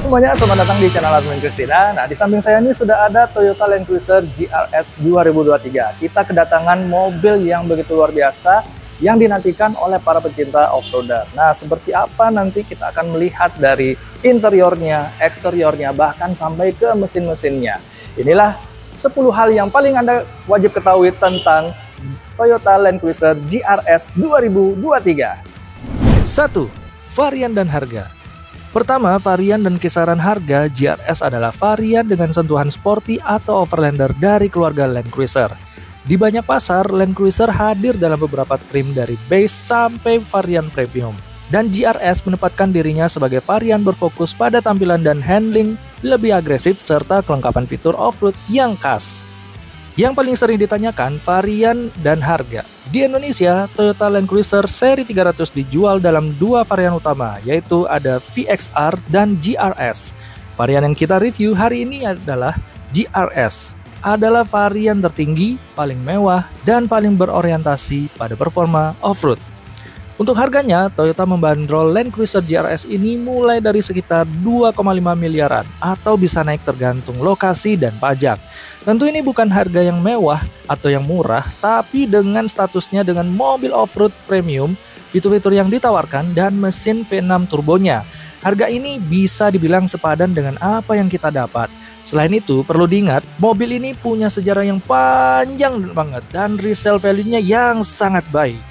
semuanya, selamat datang di channel Admin Christina. Nah, di samping saya ini sudah ada Toyota Land Cruiser GRS 2023. Kita kedatangan mobil yang begitu luar biasa yang dinantikan oleh para pecinta off-roader. Nah, seperti apa nanti kita akan melihat dari interiornya, eksteriornya, bahkan sampai ke mesin-mesinnya. Inilah 10 hal yang paling Anda wajib ketahui tentang Toyota Land Cruiser GRS 2023. 1. Varian dan harga. Pertama, varian dan kisaran harga GRS adalah varian dengan sentuhan sporty atau overlander dari keluarga Land Cruiser. Di banyak pasar, Land Cruiser hadir dalam beberapa trim dari base sampai varian premium. Dan GRS menempatkan dirinya sebagai varian berfokus pada tampilan dan handling lebih agresif serta kelengkapan fitur off-road yang khas. Yang paling sering ditanyakan, varian dan harga. Di Indonesia, Toyota Land Cruiser seri 300 dijual dalam dua varian utama, yaitu ada VXR dan GRS. Varian yang kita review hari ini adalah GRS. Adalah varian tertinggi, paling mewah, dan paling berorientasi pada performa off-road. Untuk harganya, Toyota membandrol Land Cruiser GRS ini mulai dari sekitar 2,5 miliaran atau bisa naik tergantung lokasi dan pajak. Tentu ini bukan harga yang mewah atau yang murah, tapi dengan statusnya dengan mobil off-road premium, fitur-fitur yang ditawarkan, dan mesin V6 turbonya. Harga ini bisa dibilang sepadan dengan apa yang kita dapat. Selain itu, perlu diingat, mobil ini punya sejarah yang panjang banget dan resale value-nya yang sangat baik.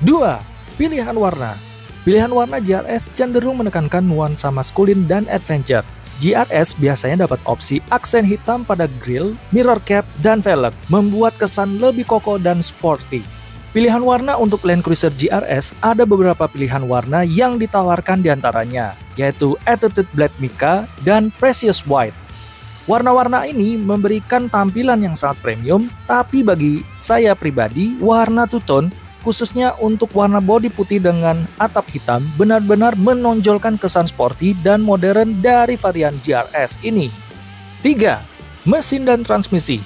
2. Pilihan warna. Pilihan warna GRS cenderung menekankan nuansa maskulin dan adventure. GRS biasanya dapat opsi aksen hitam pada grill, mirror cap, dan velg, membuat kesan lebih kokoh dan sporty. Pilihan warna untuk Land Cruiser GRS ada beberapa pilihan warna yang ditawarkan diantaranya, yaitu Attitude Black Mica dan Precious White. Warna-warna ini memberikan tampilan yang sangat premium, tapi bagi saya pribadi, warna two-tone khususnya untuk warna bodi putih dengan atap hitam benar-benar menonjolkan kesan sporty dan modern dari varian GRS ini. 3. Mesin dan transmisi.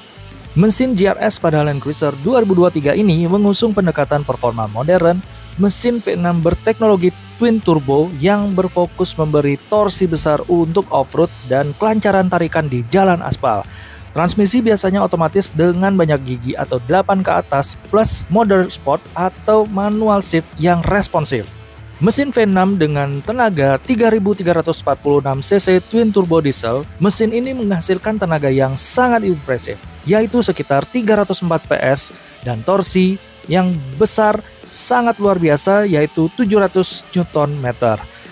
Mesin GRS pada Land Cruiser 2023 ini mengusung pendekatan performa modern, mesin V6 berteknologi twin turbo yang berfokus memberi torsi besar untuk off-road dan kelancaran tarikan di jalan aspal. Transmisi biasanya otomatis dengan banyak gigi atau 8 ke atas plus mode sport atau manual shift yang responsif. Mesin V6 dengan tenaga 3346 cc twin turbo diesel, mesin ini menghasilkan tenaga yang sangat impresif, yaitu sekitar 304 PS dan torsi yang besar sangat luar biasa yaitu 700 Nm.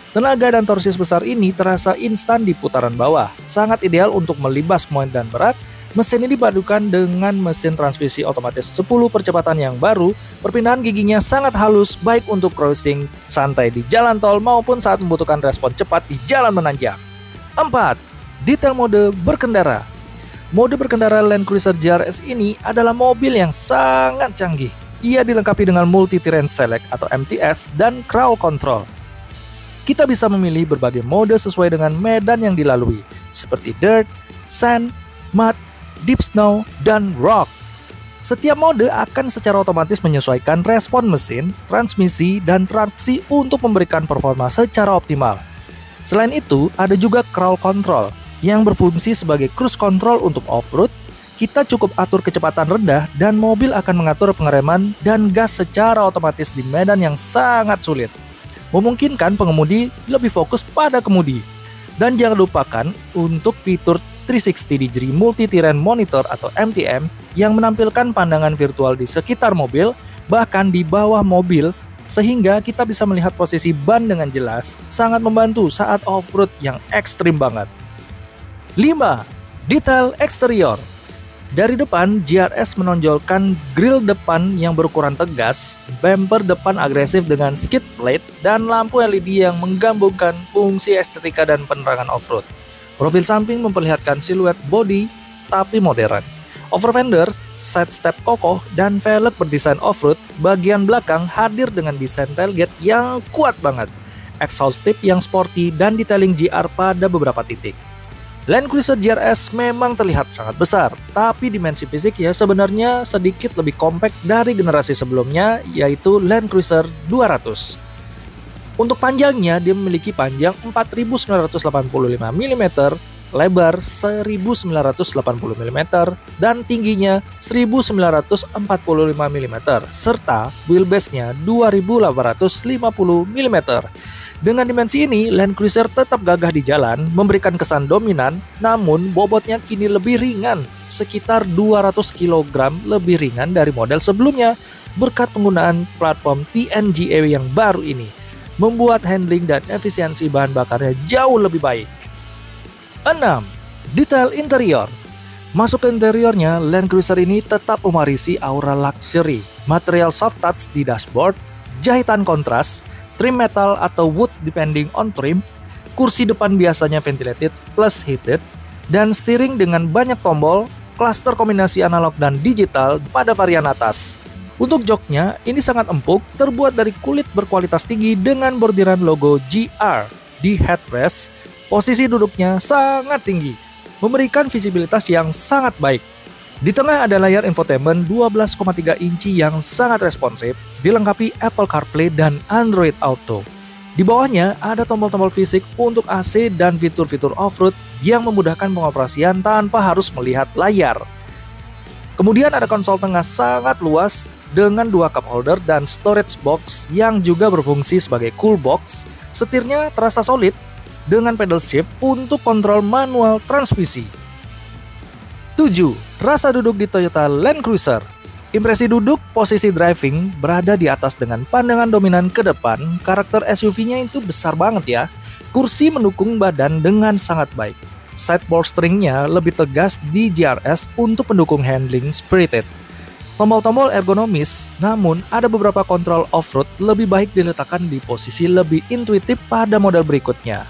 Tenaga dan torsi sebesar ini terasa instan di putaran bawah, sangat ideal untuk melibas medan berat. Mesin ini dipadukan dengan mesin transmisi otomatis 10 percepatan yang baru, perpindahan giginya sangat halus baik untuk cruising santai di jalan tol maupun saat membutuhkan respon cepat di jalan menanjak. 4. Detail mode berkendara. Mode berkendara Land Cruiser GRS ini adalah mobil yang sangat canggih. Ia dilengkapi dengan Multi-Terrain Select atau MTS dan Crowd Control. Kita bisa memilih berbagai mode sesuai dengan medan yang dilalui, seperti dirt, sand, mud, deep snow, dan rock. Setiap mode akan secara otomatis menyesuaikan respon mesin, transmisi, dan traksi untuk memberikan performa secara optimal. Selain itu, ada juga Crowd Control yang berfungsi sebagai cruise control untuk off-road. Kita cukup atur kecepatan rendah dan mobil akan mengatur pengereman dan gas secara otomatis di medan yang sangat sulit, memungkinkan pengemudi lebih fokus pada kemudi. Dan jangan lupakan untuk fitur 360 degree Multi-Terrain Monitor atau MTM yang menampilkan pandangan virtual di sekitar mobil, bahkan di bawah mobil, sehingga kita bisa melihat posisi ban dengan jelas, sangat membantu saat off-road yang ekstrim banget. 5. Detail eksterior. Dari depan, GRS menonjolkan grill depan yang berukuran tegas, bumper depan agresif dengan skid plate, dan lampu LED yang menggabungkan fungsi estetika dan penerangan off-road. Profil samping memperlihatkan siluet bodi tapi modern. Over fenders, side step kokoh, dan velg berdesain off-road. Bagian belakang hadir dengan desain tailgate yang kuat banget, exhaust tip yang sporty, dan detailing GR pada beberapa titik. Land Cruiser GRS memang terlihat sangat besar, tapi dimensi fisiknya sebenarnya sedikit lebih kompak dari generasi sebelumnya, yaitu Land Cruiser 200. Untuk panjangnya, dia memiliki panjang 4.985 mm, lebar 1.980 mm, dan tingginya 1.945 mm, serta wheelbase-nya 2.850 mm. Dengan dimensi ini, Land Cruiser tetap gagah di jalan, memberikan kesan dominan, namun bobotnya kini lebih ringan, sekitar 200 kg lebih ringan dari model sebelumnya, berkat penggunaan platform TNGA yang baru ini, membuat handling dan efisiensi bahan bakarnya jauh lebih baik. 6. Detail interior. Masuk ke interiornya, Land Cruiser ini tetap mewarisi aura luxury, material soft touch di dashboard, jahitan kontras, trim metal atau wood depending on trim, kursi depan biasanya ventilated plus heated, dan steering dengan banyak tombol, klaster kombinasi analog dan digital pada varian atas. Untuk joknya, ini sangat empuk, terbuat dari kulit berkualitas tinggi dengan bordiran logo GR. Di headrest, posisi duduknya sangat tinggi, memberikan visibilitas yang sangat baik. Di tengah ada layar infotainment 12,3 inci yang sangat responsif, dilengkapi Apple CarPlay dan Android Auto. Di bawahnya ada tombol-tombol fisik untuk AC dan fitur-fitur off-road yang memudahkan pengoperasian tanpa harus melihat layar. Kemudian ada konsol tengah sangat luas dengan 2 cup holder dan storage box yang juga berfungsi sebagai cool box. Setirnya terasa solid dengan pedal shift untuk kontrol manual transmisi. 7. Rasa duduk di Toyota Land Cruiser. Impresi duduk, posisi driving berada di atas dengan pandangan dominan ke depan. Karakter SUV-nya itu besar banget ya. Kursi mendukung badan dengan sangat baik. Side bolsteringnya lebih tegas di GRS untuk pendukung handling spirited. Tombol-tombol ergonomis, namun ada beberapa kontrol off-road lebih baik diletakkan di posisi lebih intuitif pada model berikutnya.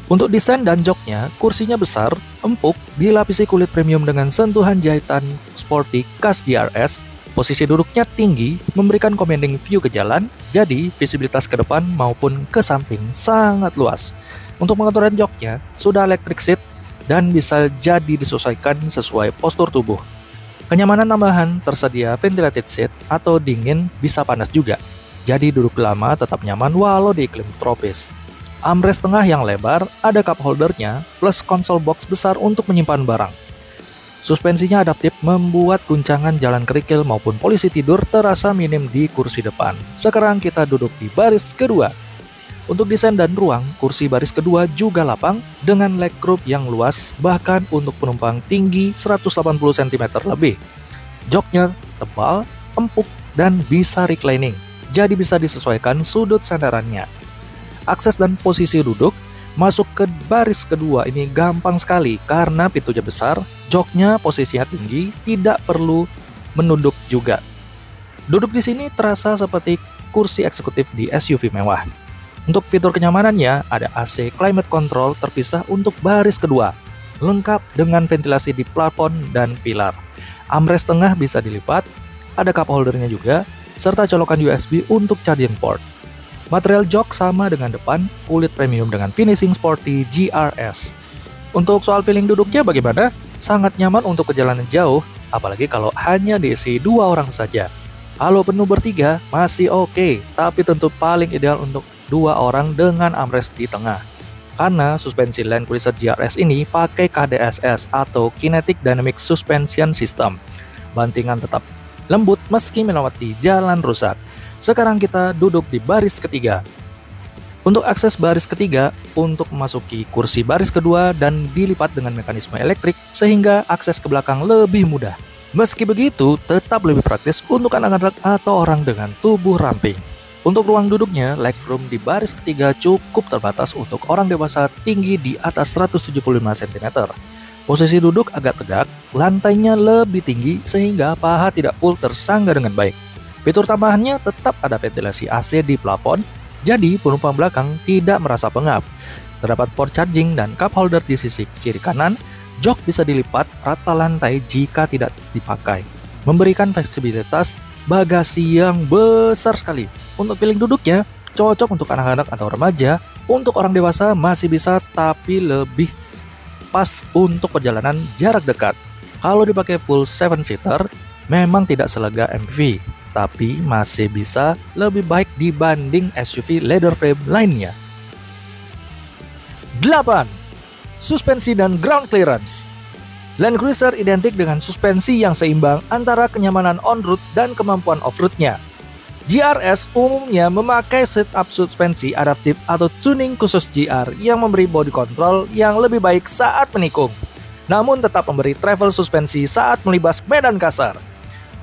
Untuk desain dan joknya, kursinya besar, empuk, dilapisi kulit premium dengan sentuhan jahitan sporty khas GRS. Posisi duduknya tinggi, memberikan commanding view ke jalan, jadi visibilitas ke depan maupun ke samping sangat luas. Untuk pengaturan joknya, sudah electric seat dan bisa jadi disesuaikan sesuai postur tubuh. Kenyamanan tambahan tersedia ventilated seat atau dingin bisa panas juga, jadi duduk lama tetap nyaman walau di iklim tropis. Armrest tengah yang lebar, ada cup holdernya, plus konsol box besar untuk menyimpan barang. Suspensinya adaptif membuat guncangan jalan kerikil maupun posisi tidur terasa minim di kursi depan. Sekarang kita duduk di baris kedua. Untuk desain dan ruang, kursi baris kedua juga lapang dengan legroom yang luas, bahkan untuk penumpang tinggi 180 cm lebih. Joknya tebal, empuk, dan bisa reclining, jadi bisa disesuaikan sudut sandarannya. Akses dan posisi duduk masuk ke baris kedua ini gampang sekali karena pintunya besar, joknya posisinya tinggi, tidak perlu menunduk juga. Duduk di sini terasa seperti kursi eksekutif di SUV mewah. Untuk fitur kenyamanannya, ada AC climate control terpisah untuk baris kedua, lengkap dengan ventilasi di plafon dan pilar. Armrest tengah bisa dilipat, ada cup holdernya juga, serta colokan USB untuk charging port. Material jok sama dengan depan, kulit premium dengan finishing sporty GRS. Untuk soal feeling duduknya bagaimana? Sangat nyaman untuk perjalanan jauh, apalagi kalau hanya diisi 2 orang saja. Kalau penuh bertiga masih oke, tapi tentu paling ideal untuk 2 orang dengan armrest di tengah. Karena suspensi Land Cruiser GRS ini pakai KDSS atau Kinetic Dynamic Suspension System. Bantingan tetap lembut meski melewati jalan rusak. Sekarang kita duduk di baris ketiga. Untuk akses baris ketiga, untuk memasuki kursi baris kedua dan dilipat dengan mekanisme elektrik sehingga akses ke belakang lebih mudah. Meski begitu, tetap lebih praktis untuk anak-anak atau orang dengan tubuh ramping. Untuk ruang duduknya, legroom di baris ketiga cukup terbatas untuk orang dewasa tinggi di atas 175 cm. Posisi duduk agak tegak, lantainya lebih tinggi sehingga paha tidak full tersangga dengan baik. Fitur tambahannya tetap ada ventilasi AC di plafon, jadi penumpang belakang tidak merasa pengap. Terdapat port charging dan cup holder di sisi kiri kanan, jok bisa dilipat rata lantai jika tidak dipakai, memberikan fleksibilitas bagasi yang besar sekali. Untuk feeling duduknya, cocok untuk anak-anak atau remaja, untuk orang dewasa masih bisa tapi lebih pas untuk perjalanan jarak dekat. Kalau dipakai full 7-seater, memang tidak selega MPV. tapi masih bisa lebih baik dibanding SUV leather frame lainnya. 8. Suspensi dan ground clearance. Land Cruiser identik dengan suspensi yang seimbang antara kenyamanan on-road dan kemampuan off-roadnya. GRS umumnya memakai setup suspensi adaptif atau tuning khusus GR yang memberi body control yang lebih baik saat menikung, namun tetap memberi travel suspensi saat melibas medan kasar.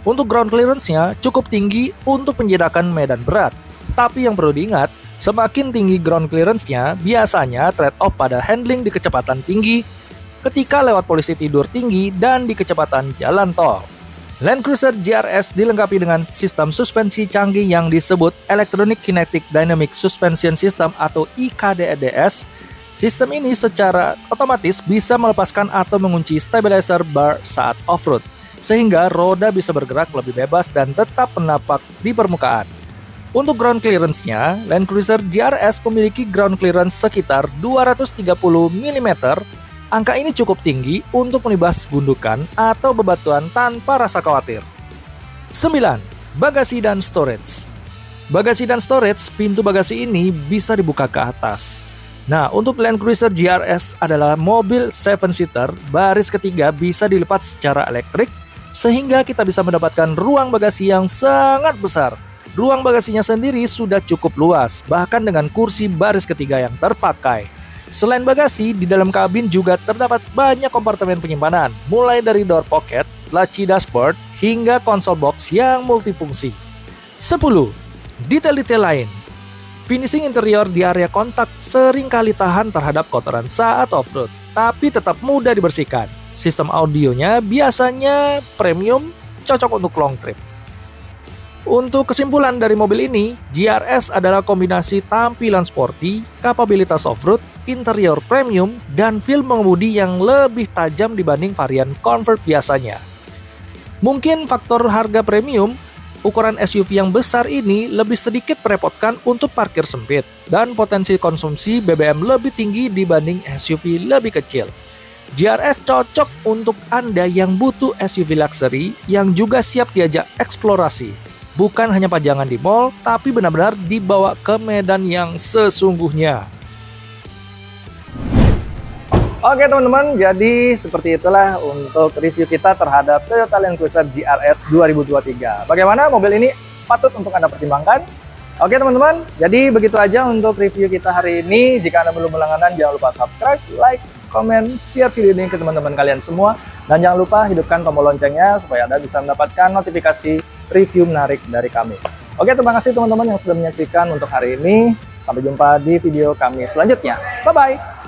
Untuk ground clearance-nya cukup tinggi untuk menjinakkan medan berat, tapi yang perlu diingat, semakin tinggi ground clearance-nya biasanya trade-off pada handling di kecepatan tinggi ketika lewat polisi tidur tinggi dan di kecepatan jalan tol. Land Cruiser GRS dilengkapi dengan sistem suspensi canggih yang disebut Electronic Kinetic Dynamic Suspension System atau EKDDS. Sistem ini secara otomatis bisa melepaskan atau mengunci stabilizer bar saat off-road, sehingga roda bisa bergerak lebih bebas dan tetap menapak di permukaan. Untuk ground clearance-nya, Land Cruiser GRS memiliki ground clearance sekitar 230 mm. Angka ini cukup tinggi untuk melibas gundukan atau bebatuan tanpa rasa khawatir. 9. Bagasi dan storage. Bagasi dan storage, pintu bagasi ini bisa dibuka ke atas. Nah, untuk Land Cruiser GRS adalah mobil 7-seater, baris ketiga bisa dilipat secara elektrik, sehingga kita bisa mendapatkan ruang bagasi yang sangat besar. Ruang bagasinya sendiri sudah cukup luas, bahkan dengan kursi baris ketiga yang terpakai. Selain bagasi, di dalam kabin juga terdapat banyak kompartemen penyimpanan, mulai dari door pocket, laci dashboard, hingga konsol box yang multifungsi. 10. Detail-detail lain. Finishing interior di area kontak seringkali tahan terhadap kotoran saat off-road, tapi tetap mudah dibersihkan. Sistem audionya biasanya premium, cocok untuk long trip. Untuk kesimpulan dari mobil ini, GRS adalah kombinasi tampilan sporty, kapabilitas off-road, interior premium, dan feel mengemudi yang lebih tajam dibanding varian Convert biasanya. Mungkin faktor harga premium, ukuran SUV yang besar ini lebih sedikit merepotkan untuk parkir sempit, dan potensi konsumsi BBM lebih tinggi dibanding SUV lebih kecil. GRS cocok untuk Anda yang butuh SUV luxury yang juga siap diajak eksplorasi. Bukan hanya pajangan di mall, tapi benar-benar dibawa ke medan yang sesungguhnya. Oke teman-teman, jadi seperti itulah untuk review kita terhadap Toyota Land Cruiser GRS 2023. Bagaimana mobil ini patut untuk Anda pertimbangkan? Oke teman-teman, jadi begitu aja untuk review kita hari ini. Jika Anda belum berlangganan, jangan lupa subscribe, like, komen, share video ini ke teman-teman kalian semua. Dan jangan lupa hidupkan tombol loncengnya supaya Anda bisa mendapatkan notifikasi review menarik dari kami. Oke, terima kasih teman-teman yang sudah menyaksikan untuk hari ini. Sampai jumpa di video kami selanjutnya. Bye-bye!